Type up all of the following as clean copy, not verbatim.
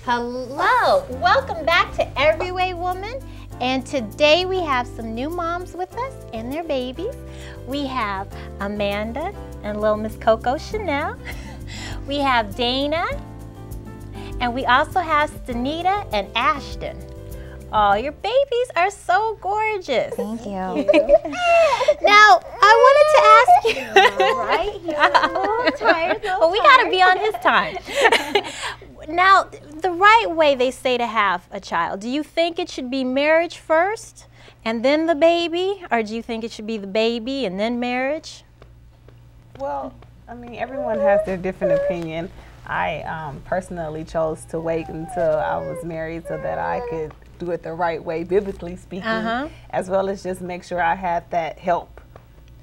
Hello, welcome back to Every Way Woman, and today we have some new moms with us and their babies. We have Amanda and little Miss Coco Chanel. We have Dana, and we also have Stanita and Ashton. Oh, your babies are so gorgeous. Thank you. Now, I wanted to ask you. Right? He's a little tired. Well, we got to be on his time. Now, the right way they say to have a child, do you think it should be marriage first and then the baby? Or do you think it should be the baby and then marriage? Well, I mean, everyone has their different opinion. I personally chose to wait until I was married so that I could do it the right way, biblically speaking, as well as just make sure I had that help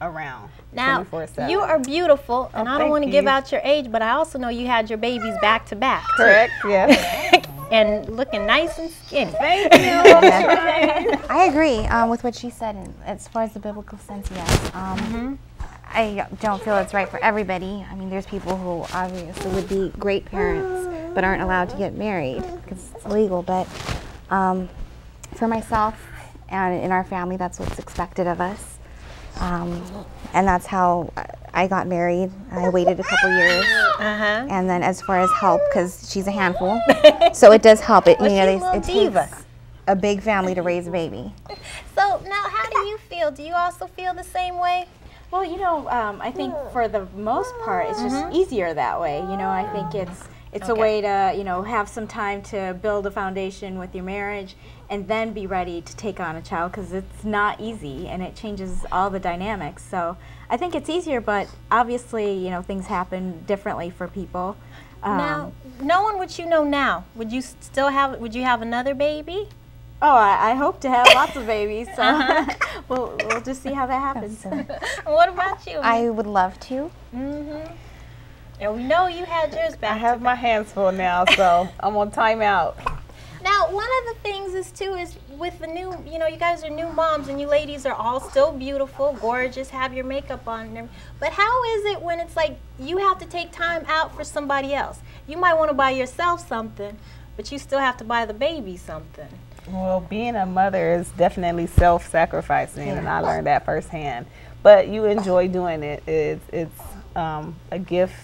around. Now, 24/7. you are beautiful, and I don't want to give out your age, but I also know you had your babies back to back. Correct, yes. And looking nice and skinny. Thank you. I agree with what she said, and as far as the biblical sense, yes. I don't feel it's right for everybody. I mean, there's people who obviously would be great parents but aren't allowed to get married because it's illegal. But for myself and in our family, that's what's expected of us. And that's how I got married. I waited a couple years. And then as far as help, because she's a handful, so it does help. It, it takes a big family to raise a baby. So now, how do you feel? Do you also feel the same way? Well, you know, I think for the most part, it's just easier that way. You know, I think it's a way to, you know, have some time to build a foundation with your marriage and then be ready to take on a child, because it's not easy and it changes all the dynamics. So I think it's easier, but obviously, you know, things happen differently for people. Now, knowing what you know now, would you would you have another baby? Oh, I hope to have lots of babies, so we'll just see how that happens. What about you? I would love to. And we know you had yours back. I have my hands full now, so I'm on timeout. Now, one of the things is too is with the new, you know, you guys are new moms and you ladies are all still beautiful, gorgeous, have your makeup on and everything. But how is it when it's like you have to take time out for somebody else? You might want to buy yourself something, but you still have to buy the baby something. Well, being a mother is definitely self-sacrificing, and I learned that firsthand. But you enjoy doing it. It's a gift,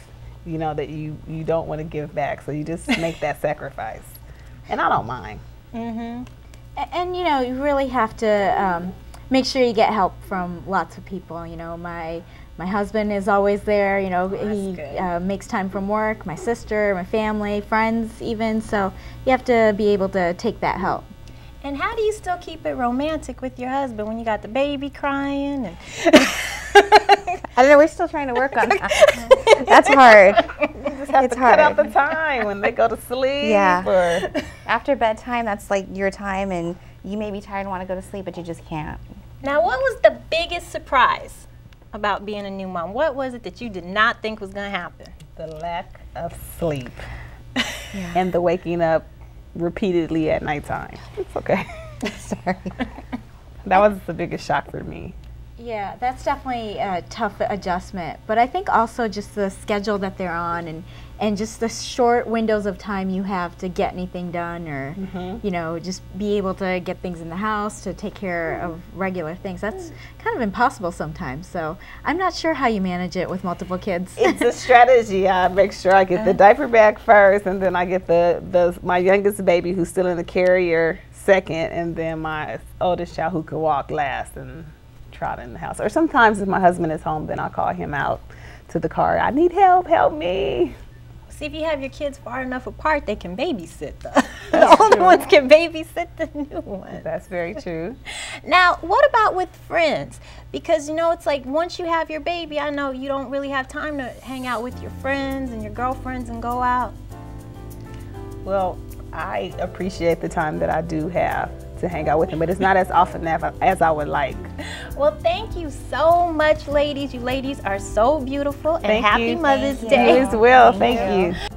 you know, that you don't want to give back, so you just make that sacrifice. And I don't mind. And you know, you really have to make sure you get help from lots of people. You know, my husband is always there. You know, he makes time from work. My sister, my family, friends, even. So you have to be able to take that help. And how do you still keep it romantic with your husband when you got the baby crying? And I don't know, we're still trying to work on that. That's hard. You just have to cut out the time when they go to sleep. Yeah. Or After bedtime, that's like your time, and you may be tired and want to go to sleep, but you just can't. Now, what was the biggest surprise about being a new mom? What was it that you did not think was going to happen? the lack of sleep and the waking up repeatedly at nighttime. It's okay. Sorry. That was the biggest shock for me. Yeah, that's definitely a tough adjustment. But I think also just the schedule that they're on and just the short windows of time you have to get anything done or, you know, just be able to get things in the house, to take care of regular things. That's kind of impossible sometimes. So I'm not sure how you manage it with multiple kids. It's a strategy. I make sure I get the diaper bag first, and then I get my youngest baby who's still in the carrier second, and then my oldest child who could walk last and trot in the house. Or sometimes if my husband is home, then I'll call him out to the car. I need help, help me. See, if you have your kids far enough apart, they can babysit the older ones can babysit the new ones. That's very true. Now, what about with friends? Because, you know, it's like once you have your baby, I know you don't really have time to hang out with your friends and your girlfriends and go out. Well, I appreciate the time that I do have to hang out with them, but it's not as often as I would like. Well, thank you so much, ladies. You ladies are so beautiful, and Thank happy you. Mother's You Day. as well. Thank you.